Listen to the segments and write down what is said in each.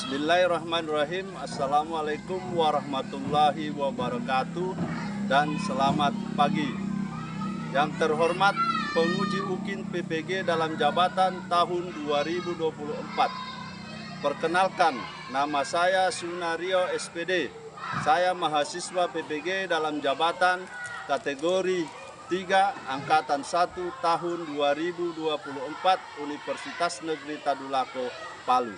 Bismillahirrahmanirrahim. Assalamualaikum warahmatullahi wabarakatuh dan selamat pagi. Yang terhormat penguji UKIN PPG dalam jabatan tahun 2024. Perkenalkan, nama saya Sunario SPD. Saya mahasiswa PPG dalam jabatan kategori 3 Angkatan 1 tahun 2024 Universitas Negeri Tadulako, Palu.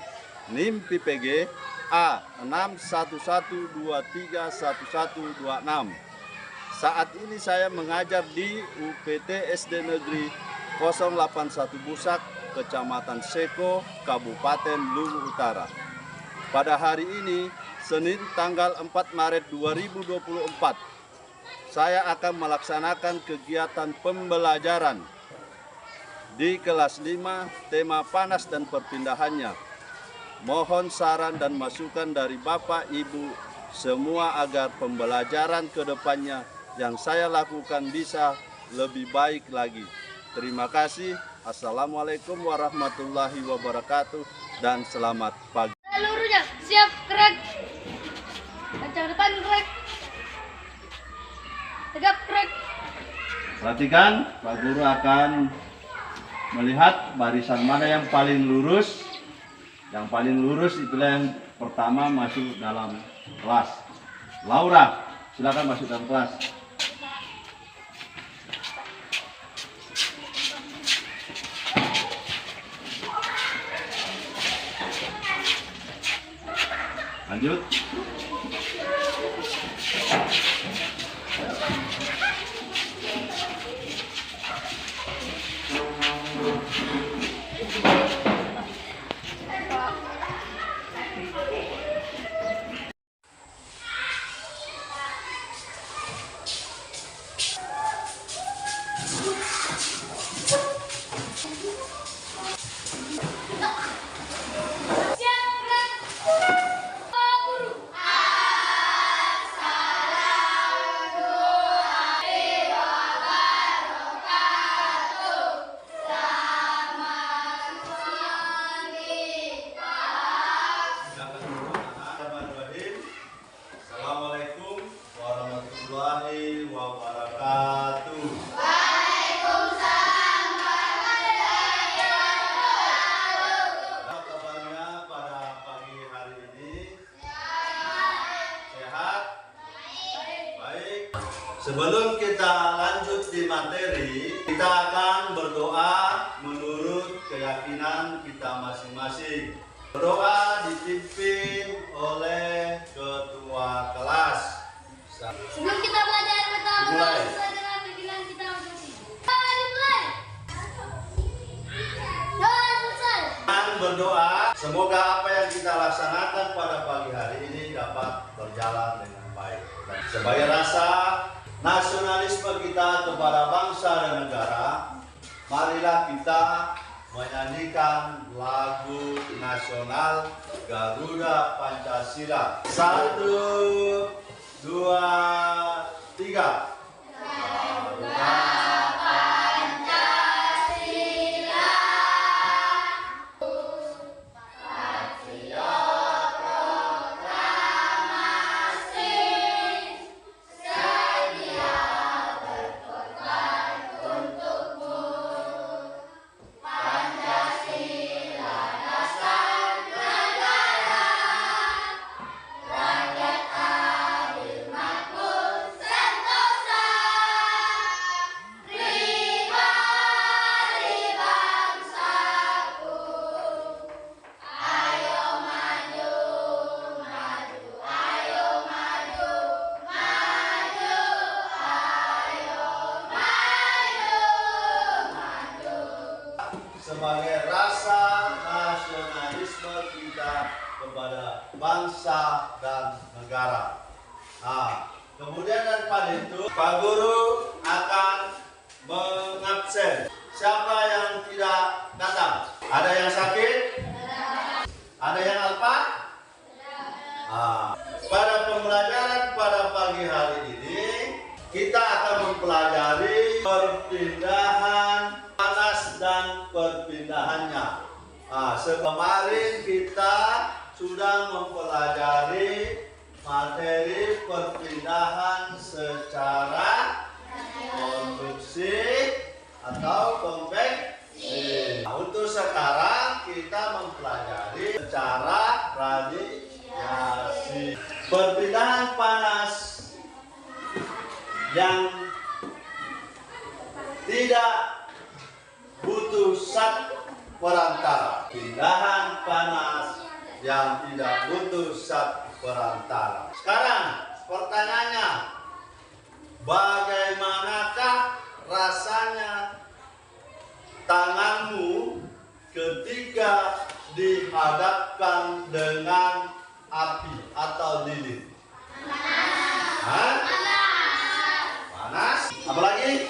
NIM PPG A6112311126. Saat ini saya mengajar di UPT SD Negeri 081 Busak, Kecamatan Seko, Kabupaten Luwu Utara. Pada hari ini, Senin tanggal 4 Maret 2024, saya akan melaksanakan kegiatan pembelajaran di kelas 5, tema panas dan perpindahannya. Mohon saran dan masukan dari Bapak Ibu semua agar pembelajaran ke depannya yang saya lakukan bisa lebih baik lagi. Terima kasih. Assalamualaikum warahmatullahi wabarakatuh dan selamat pagi. Seluruhnya siap, gerak. Kencang depan, gerak. Tegap, gerak. Perhatikan, Pak Guru akan melihat barisan mana yang paling lurus. Yang paling lurus itulah yang pertama masuk dalam kelas. Laura, silakan masuk dalam kelas. Lanjut. Assalamualaikum warahmatullahi wabarakatuh. Waalaikumsalam warahmatullahi wabarakatuh. Apa kabarnya pada pagi hari ini? Sehat? Baik. Sebelum kita lanjut di materi, kita akan berdoa menurut keyakinan kita masing-masing. Berdoa dipimpin oleh ketua kelas. Sebelum kita belajar pertama, Mulai. sesuai dengan pikiran kita masing-masing. Dimulai. Doa selesai. Dan berdoa, semoga apa yang kita laksanakan pada pagi hari ini dapat berjalan dengan baik. Dan sebagai rasa nasionalisme kita kepada bangsa dan negara, marilah kita menyanyikan lagu nasional Garuda Pancasila. 1, 2, 3. Garuda Pancasila. Patriot proklamasi. Sedia berkorban untukmu. Pancasila dasar negara. Rakyat adil makmur sentosa. Pribadi bangsaku. Ayo maju, maju, ayo maju, maju, ayo maju. sebagai rasa nasionalisme kita kepada bangsa dan negara. Nah, kemudian daripada itu, Pak Guru akan mengabsen. Siapa yang tidak datang? Ada yang sakit? Ada yang alpa? Pada pembelajaran pada pagi hari ini, kita akan mempelajari perpindahan panas dan perpindahannya. Kemarin kita sudah mempelajari materi perpindahan secara konduksi atau konveksi. Nah, untuk sekarang kita mempelajari secara radiasi. Perpindahan panas yang tidak butuh zat perantara. Pindahan panas yang tidak butuh zat perantara. Sekarang pertanyaannya, bagaimanakah rasanya tanganmu ketika dihadapkan dengan api atau lilin? Panas. Apalagi?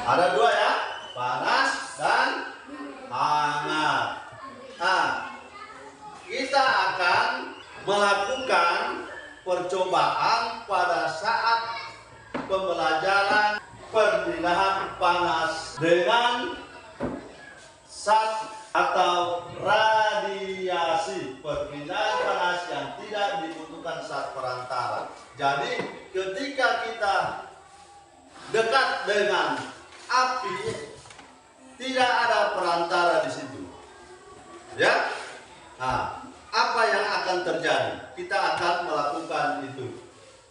Ada dua ya, panas dan hangat. Nah, kita akan melakukan percobaan pada saat pembelajaran perpindahan panas dengan zat atau radiasi. Perpindahan panas yang tidak dibutuhkan zat perantara. Jadi ketika kita dekat dengan api, tidak ada perantara di situ. Ya. Nah, apa yang akan terjadi? Kita akan melakukan itu.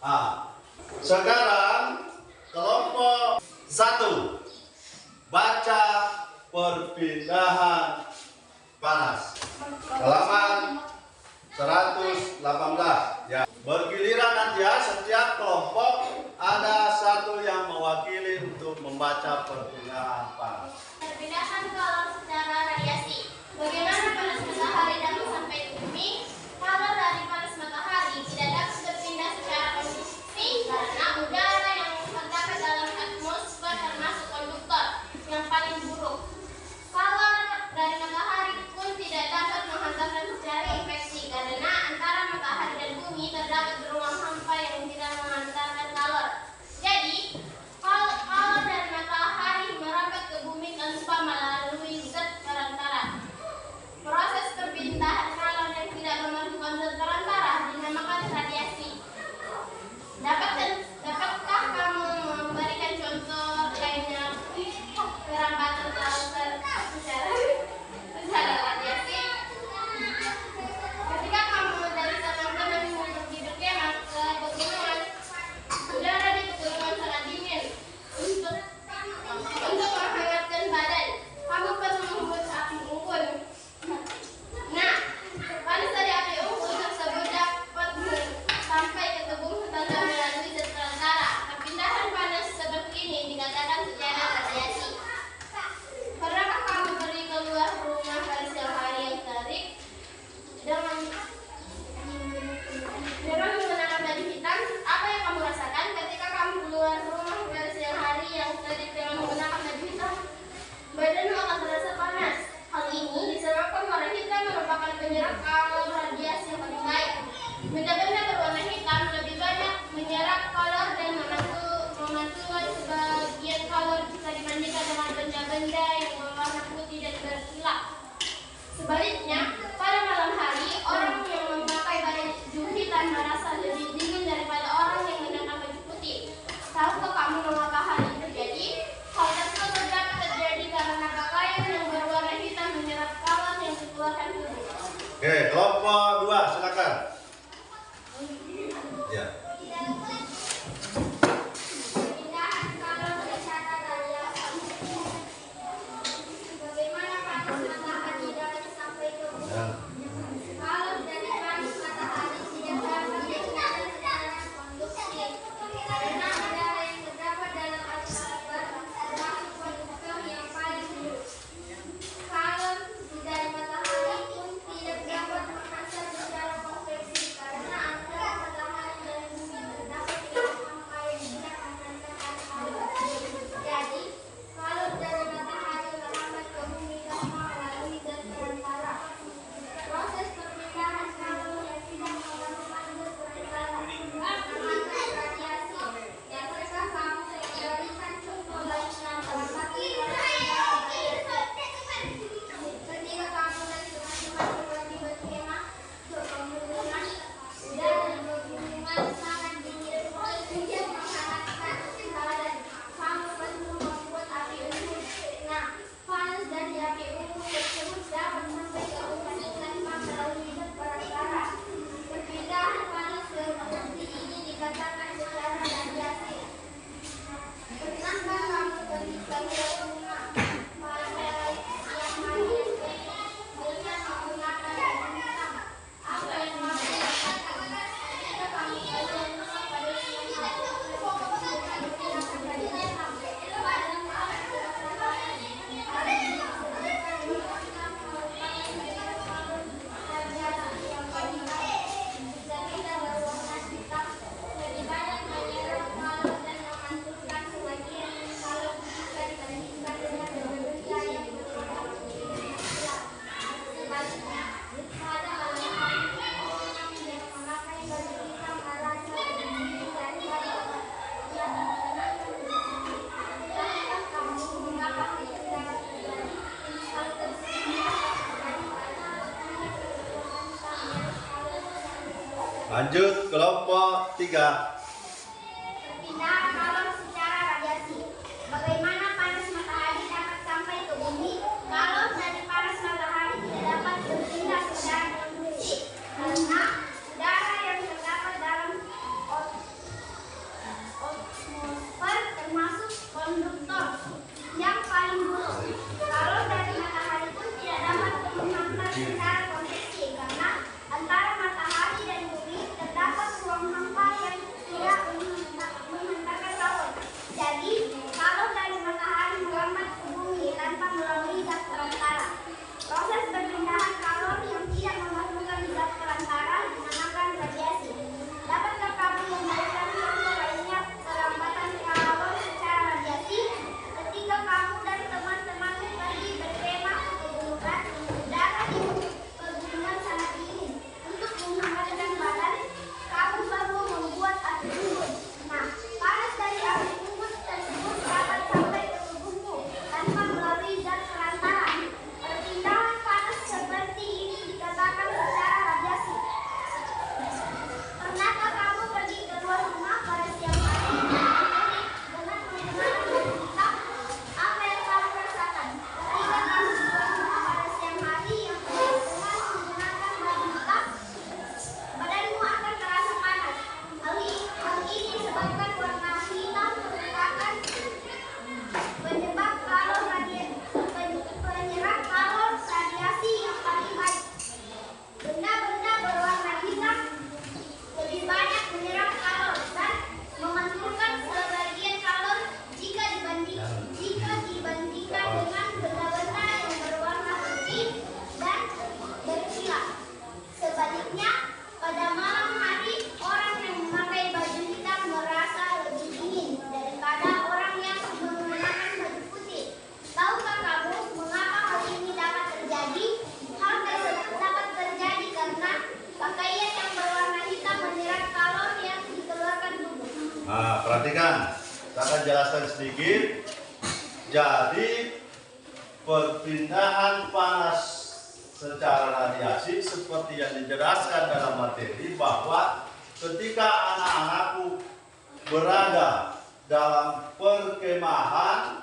Nah, sekarang kelompok 1 baca perpindahan panas. Halaman 118 ya. Bergiliran nanti ya, setiap kelompok ada satu yang mewakili untuk membaca perpindahan panas. Perpindahan kalor secara radiasi. Bagaimana panas matahari dapat sampai ke bumi? Kalor dari panas matahari tidak dapat berpindah secara konduksi karena udara yang terdapat dalam atmosfer termasuk konduktor yang paling buruk. Kalor dari matahari pun tidak dapat menghantarkan secara Lanjut kelompok 3. Perpindahan kalor secara radiasi. Bagaimana panas matahari dapat sampai ke bumi? Kalor dari panas matahari tidak dapat berpindah secara konduksi karena udara yang terdapat dalam atmosfer termasuk konduktor yang paling buruk. Kalor dari matahari pun tidak dapat menghantar secara konveksi karena antara matahari dan bumi terdapat ruang hampa yang tidak menghantarkan kalor. Jadi, kalor dari matahari melambat ke bumi tanpa melalui zat perantara. Proses perpindahan kalor yang tidak memerlukan zat perantara dinamakan radiasi. Dapatkah kamu memberikan contoh lainnya perlambatan kalor secara radiasi? Ketika kamu dan teman-temanmu pergi berkemah ke pegunungan, udara di pegunungan sangat dingin. Untuk menghangatkan badan, kamu baru membuat api unggun. Nah, panas dari api unggun tersebut dapat sampai ke tubuhmu tanpa melalui zat perantara. Perpindahan panas seperti ini dikatakan secara radiasi. Pernahkah kamu pergi keluar rumah pada siang hari dengan menggunakan baju hitam? Apa yang kamu rasakan ketika kamu keluar rumah pada siang hari yang penuh dengan menggunakan baju hitam? Badanmu akan terasa panas. Hal ini disebabkan warna hitam merupakan penyebab kalor penyerap kalor radiasi yang paling baik. Benda-benda berwarna hitam lebih banyak menyerap kalor dan memantulkan sebagian kalor jika dibandingkan dengan benda-benda yang berwarna putih dan berkilau. Sebaliknya, pada malam hari orang yang memakai baju hitam merasa lebih dingin daripada orang yang menggunakan baju putih. Tahukah kamu mengapa hal ini dapat terjadi? Hal tersebut dapat terjadi karena pakaian yang berwarna hitam menyerap kalor yang dikeluarkan tubuh. Nah, perhatikan, saya akan jelaskan sedikit. Jadi, perpindahan panas secara radiasi seperti yang dijelaskan dalam materi bahwa ketika anak-anakku berada dalam perkemahan,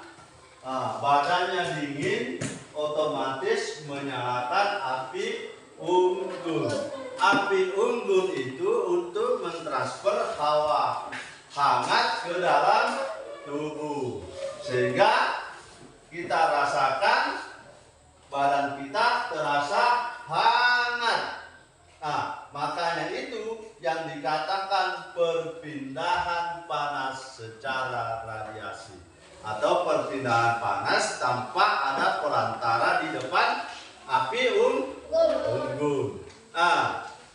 badannya dingin, otomatis menyalakan api unggun. Api unggun itu untuk mentransfer hawa hangat ke dalam tubuh, sehingga kita rasakan badan kita terasa hangat. Makanya itu yang dikatakan perpindahan panas secara radiasi atau perpindahan panas tanpa ada perantara di depan api unggun.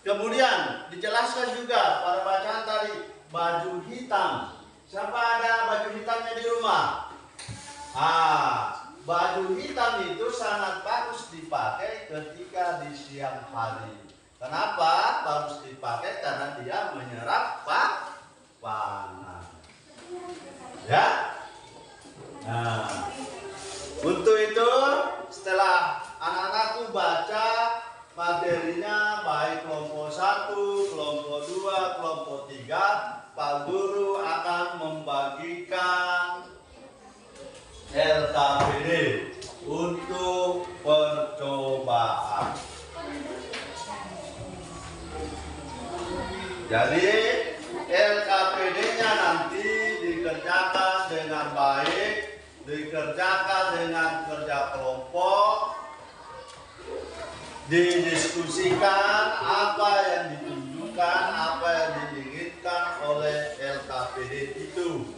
Kemudian dijelaskan juga pada bacaan tadi baju hitam. Siapa ada baju hitamnya di rumah? Baju hitam itu sangat bagus dipakai ketika di siang hari. Kenapa bagus dipakai? Karena dia menyerap panas. Ya. Untuk itu setelah anak-anakku baca materinya baik kelompok 1, kelompok 2, kelompok 3, Pak Guru akan membagikan LKPD untuk percobaan. Jadi LKPD-nya nanti dikerjakan dengan baik, dikerjakan dengan kerja kelompok, didiskusikan apa yang ditunjukkan, apa yang diinginkan oleh LKPD itu.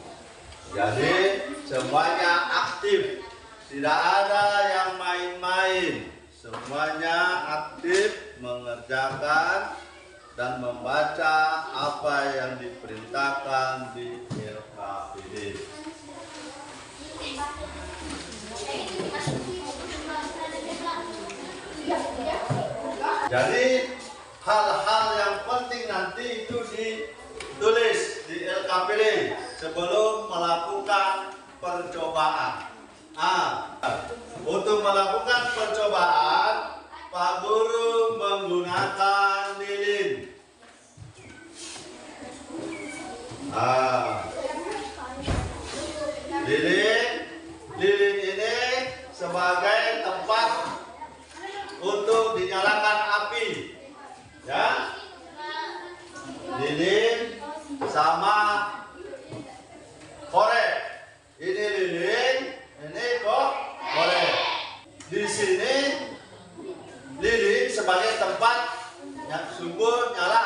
Jadi semuanya aktif, tidak ada yang main-main, semuanya aktif mengerjakan dan membaca apa yang diperintahkan di LKPD. Jadi hal-hal yang penting nanti itu ditulis di LKPD sebelum melakukan percobaan. Untuk melakukan percobaan, Pak Guru menggunakan lilin. Nah, lilin ini sebagai tempat untuk dinyalakan api, ya. Lilin sama korek. Ini lilin, ini kok korek. Di sini lilin sebagai tempat sumber nyala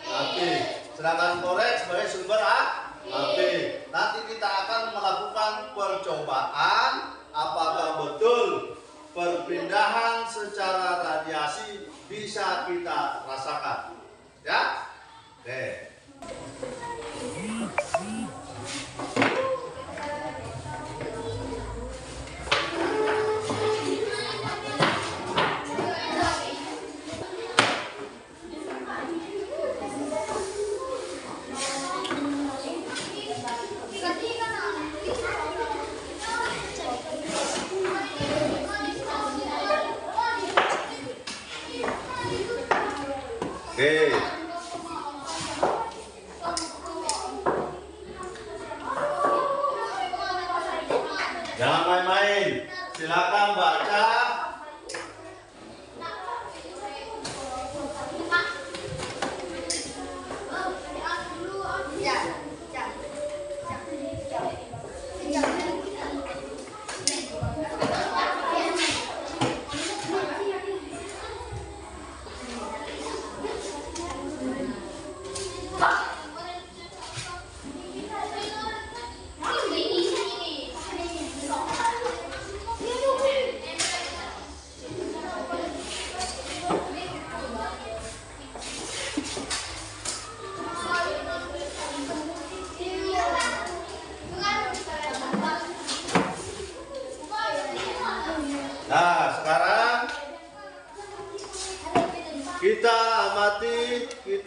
api, sedangkan korek sebagai sumber api. Nanti kita akan melakukan percobaan apakah betul perpindahan secara radiasi bisa kita rasakan, ya. Oke. Oke. Jangan main-main. Silakan baca. Nah, sekarang kita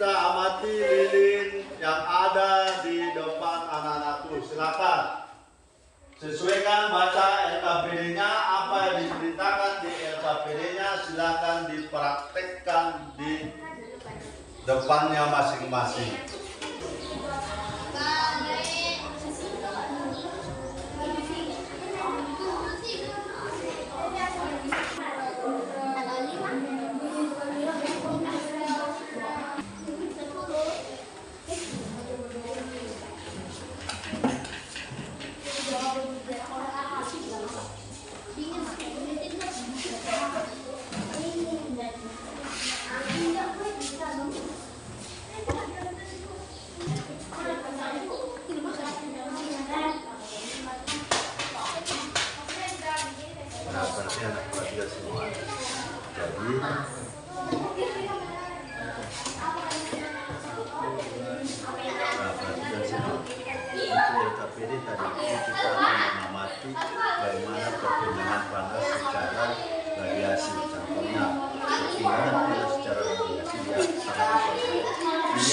amati lilin yang ada di depan anak-anakku. Silakan sesuaikan baca LKPD-nya, apa yang diberitakan di LKPD-nya silakan dipraktekkan di depannya masing-masing. Nah, berarti anak kelas 3 semua. Jadi LKPD tadi kita akan mengamati bagaimana perpindahan panas secara radiasi. Contohnya perpindahan panas secara radiasi dia sangat ini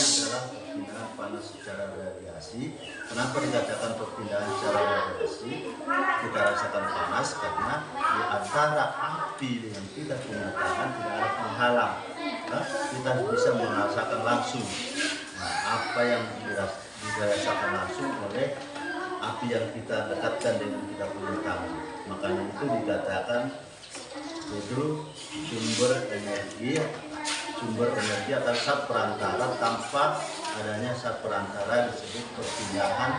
adalah perpindahan panas secara radiasi. Kenapa dikatakan perpindahan secara radiasi? Kita rasakan panas karena di antara api yang kita punya tangan tidak ada penghalang. Nah, kita bisa merasakan langsung apa yang dirasakan langsung oleh api yang kita dekatkan dengan kita punya tangan. Makanya itu dikatakan itu sumber energi atau sat perantara. Tanpa adanya sat perantara disebut perpindahan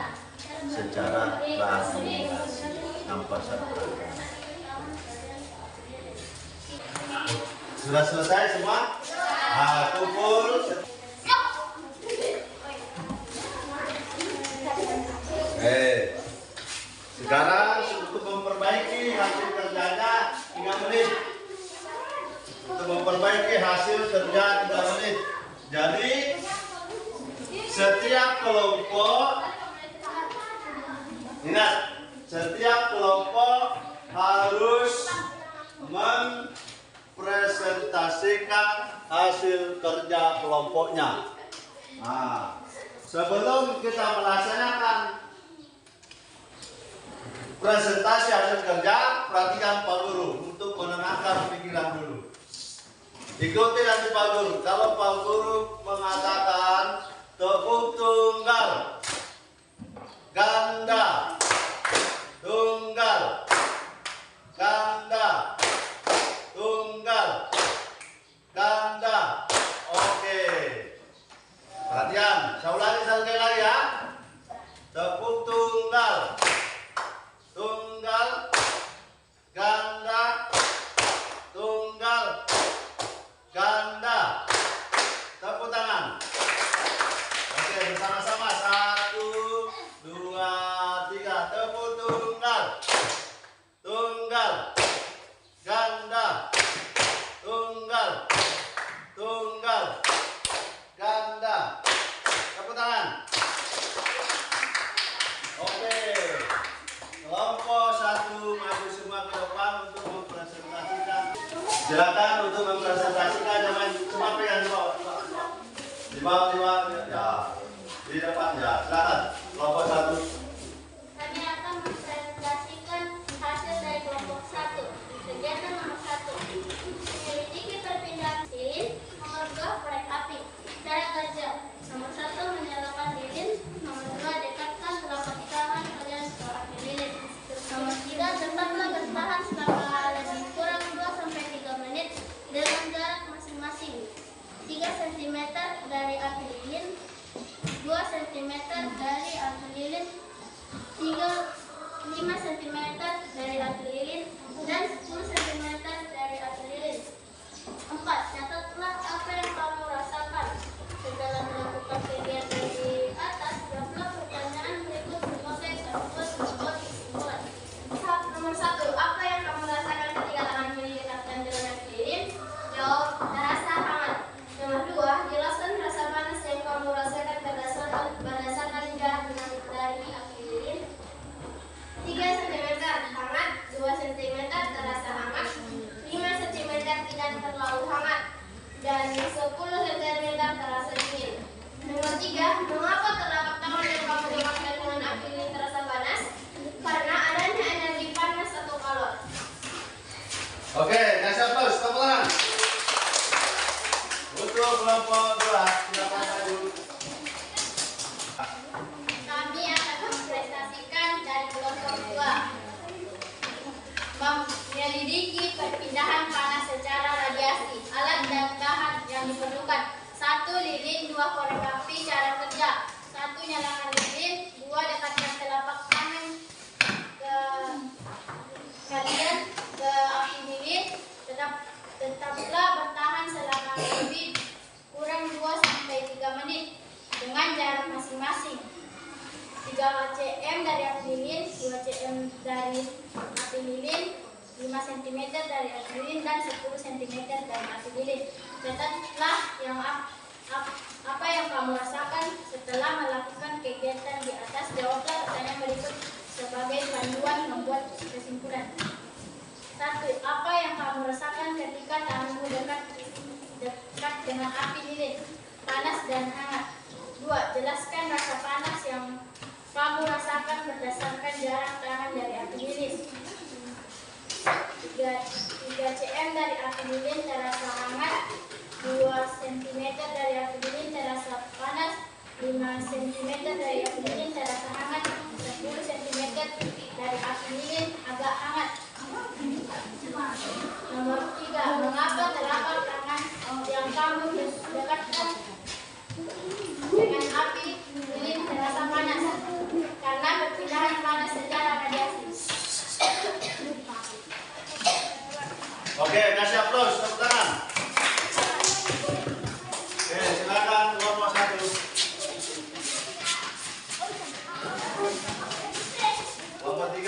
secara radiasi tanpa sat perantara. Sudah selesai semua? Nah, kumpul. Sekarang untuk memperbaiki hasil kerjanya 3 menit. Untuk memperbaiki hasil kerja 3 menit. Jadi setiap kelompok, ingat, setiap kelompok harus mempresentasikan hasil kerja kelompoknya. Nah, sebelum kita melaksanakan presentasi hasil kerja, perhatikan Pak Guru untuk menenangkan pikiran dulu. Ikuti nanti Pak Guru. Kalau Pak Guru mengatakan tepuk tunggal, saya ulangi sekali lagi ya. Tepuk tunggal, tunggal, ganda, tunggal, ganda. Tepuk tangan. Oke, bersama-sama. 1, 2, 3. Tepuk tunggal, tunggal, ganda, tunggal, tunggal, ganda. Tepuk tangan. Oke, kelompok 1 maju semua ke depan untuk mempresentasikan. Silakan untuk mempresentasikan, jangan cuma pegang di bawah, ya, di depan ya. Silakan, kelompok 1. Kami akan mempresentasikan hasil dari kelompok 1. Kegiatan nomor 1. Menyelidiki perpindahan lilin. Nomor 2, korek api. Cara kerja. Nomor 1, menyalakan lilin. Nomor 2, dekatkan telapak tangan kalian ke api lilin. Nomor 3, tetaplah bertahan selama lebih kurang 2-3 menit dengan jarak masing-masing. 3 cm dari api lilin, 2 cm dari api lilin, 5 cm dari api lilin, dan 10 cm dari api lilin. 4. Catatlah apa yang kamu rasakan. Setelah melakukan kegiatan di atas, jawablah pertanyaan berikut sebagai sampel membuat kesimpulan. Nomor 1. Apa yang kamu rasakan ketika tangan didekatkan dengan api lilin? Jawab, rasa hangat. Nomor 2. Jelaskan rasa panas yang kamu rasakan berdasarkan jarak dari api lilin. 3 cm hangat, 2 cm terasa hangat, 5 cm tidak terlalu hangat, dan 10 cm terasa dingin. Nomor 3. Mengapa telapak tangan yang kamu dekatkan dengan api lilin terasa panas? Karena adanya energi panas atau kalor. Oke, kasih aplaus, tepuk tangan. Untuk kelompok 2, silakan maju. Kami akan mempresentasikan dari kelompok 2. Menyelidiki perpindahan panas secara radiasi. Alat dan bahan yang diperlukan. 1. Lilin. 2. Korek api. Cara kerja. 1. Nyalakan lilin. 2. Dekatkan telapak tangan kalian ke api lilin. Tetaplah bertahan selama lebih kurang 2-3 menit dengan jarak masing-masing. 3 cm dari api lilin, 2 cm dari api lilin, 5 cm dari api lilin, dan 10 cm dari api lilin. Catatlah apa yang kamu rasakan setelah melakukan kegiatan di atas. Jawablah pertanyaan berikut sebagai panduan membuat kesimpulan. 1. Apa yang kamu rasakan ketika tanganmu dekat dengan api lilin? Panas dan hangat. 2. Jelaskan rasa panas yang kamu rasakan berdasarkan jarak tangan dari api lilin. 3 cm dari api lilin terasa hangat, 2 cm dari api lilin terasa panas, 5 cm dari api lilin terasa hangat, 10 cm dari api lilin agak hangat. Nomor 3. Mengapa telapak tangan yang kamu dekatkan dengan api lilin terasa panas? Karena perpindahan panas secara radiasi. Oke, kasih aplaus, tepuk tangan. Oke, silakan kelompok 1. Kelompok 3.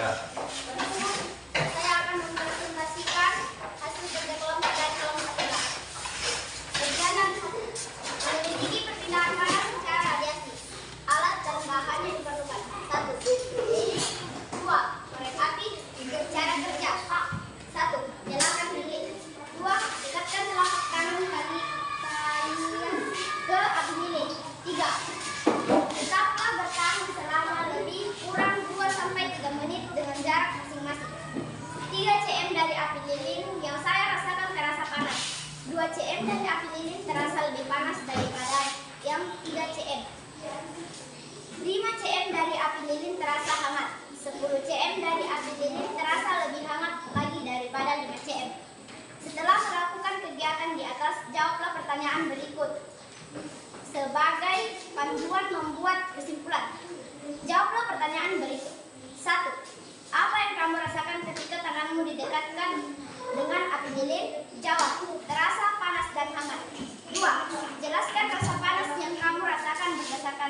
Ya. Saya akan mempresentasikan hasil kerja kelompok dari kelompok 3. Kegiatan 1. Menyelidiki perpindahan panas secara radiasi. Alat dan bahan yang diperlukan. 1. Lilin. 2. Korek api. Cara kerja. 1. Nyalakan lilin. 2. Dekatkan telapak tangan kalian ke api lilin. 3. Tetaplah bertahan selama lebih kurang 2-3 menit dengan jarak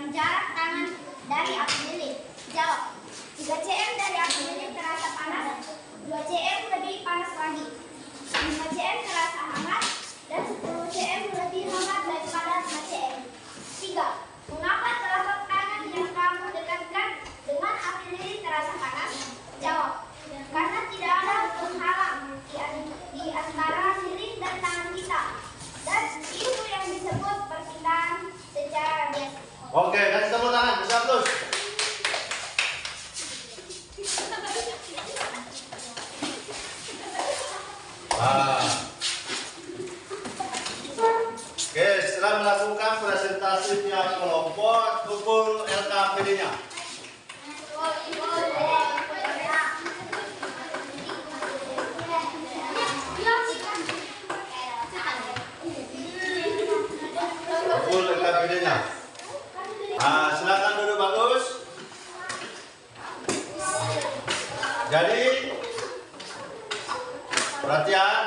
menentukan jarak tangan dari api lilin? Jawab. 3 cm dari api lilin terasa panas, 2 cm lebih panas lagi, 5 cm terasa hangat, dan 10 cm lebih hangat daripada 5 cm. 3. Mengapa telapak tangan yang kamu dekatkan dengan api lilin terasa panas? Jawab. Karena tidak ada penghalang di antara lilin dan tangan kita. Dan itu yang disebut perpindahan secara radiasi. Oke, kasih tepuk tangan, bisa terus. Oke, setelah melakukan presentasi pihak kelompok, kumpul LKPD-nya. Kumpul LKPD-nya. Silakan duduk bagus. Jadi, perhatian.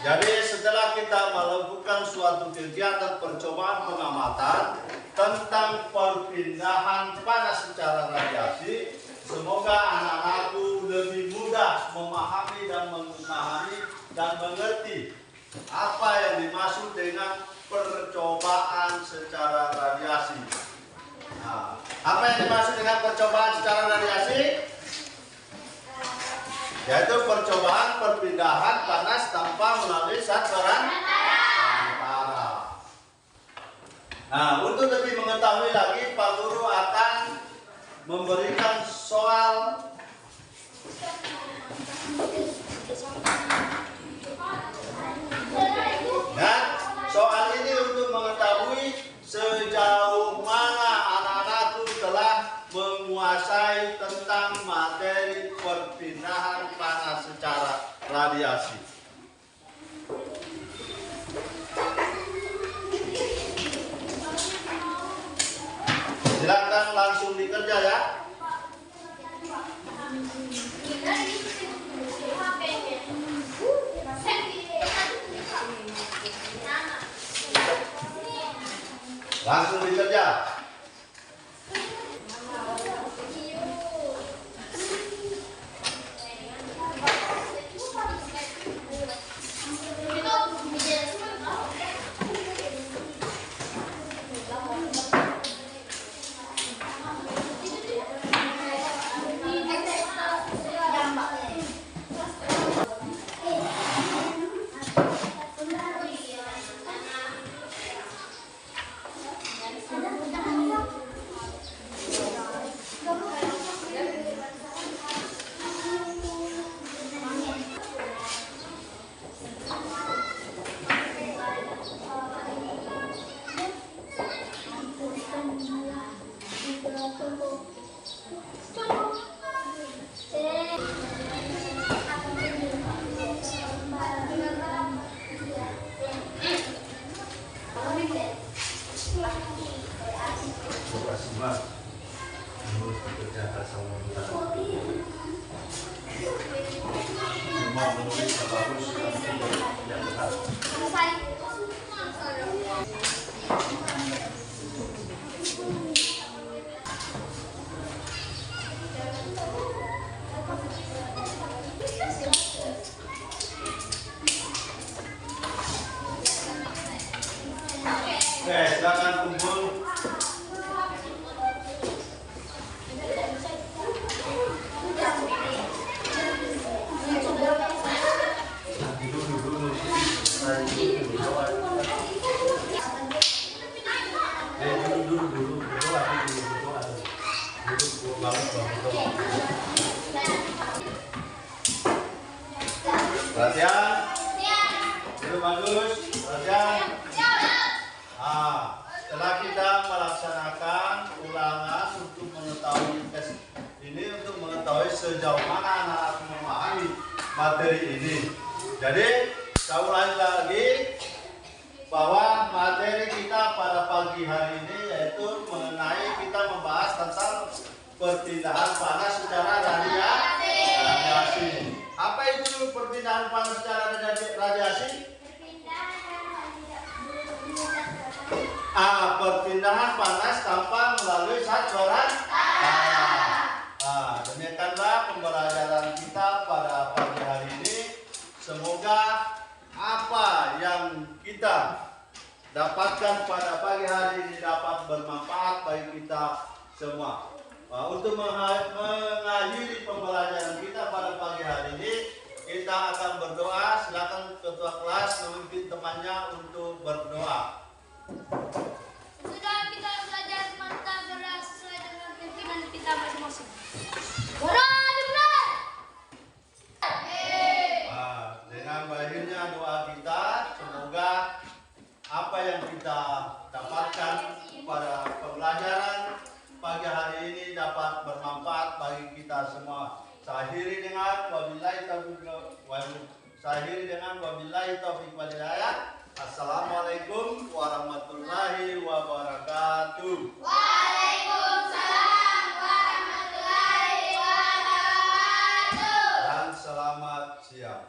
Jadi setelah kita melakukan suatu kegiatan percobaan pengamatan tentang perpindahan panas secara radiasi, semoga anak-anakku lebih mudah memahami dan memahami dan mengerti apa yang dimaksud dengan percobaan secara radiasi. Nah, apa yang dimaksud dengan percobaan secara radiasi? Yaitu percobaan perpindahan panas tanpa melalui zat perantara. Nah, untuk lebih mengetahui lagi, Pak Guru akan memberikan soal dan soal ini untuk mengetahui sejauh mana anak-anakku telah menguasai tentang materi perpindahan panas secara radiasi. Silakan langsung dikerja ya. Langsung dikerja. Oke, silakan kumpul. Perhatian. Itu bagus. Perhatian. Setelah kita melaksanakan ulangan untuk mengetahui tes ini, untuk mengetahui sejauh mana anak memahami materi ini. Jadi, saya ulangi lagi bahwa materi kita pada pagi hari ini yaitu mengenai kita membahas tentang perpindahan panas secara radiasi. Apa itu perpindahan panas secara radiasi? Perpindahan panas tanpa melalui sasaran. Demikianlah pembelajaran kita pada pagi hari ini. Semoga apa yang kita dapatkan pada pagi hari ini dapat bermanfaat bagi kita semua. Untuk mengakhiri pembelajaran kita pada pagi hari ini, kita akan berdoa. Silakan ketua kelas memimpin temannya untuk berdoa. Sudah kita belajar mata gerak sesuai dengan pimpinan kita masing-masing. Dengan berakhirnya doa kita, semoga apa yang kita dapatkan pada pembelajaran pagi hari ini dapat bermanfaat bagi kita semua. Saya akhiri dengan wabillahi taufiq wal hidayah. Assalamualaikum warahmatullahi wabarakatuh. Waalaikumsalam warahmatullahi wabarakatuh. Dan selamat siang.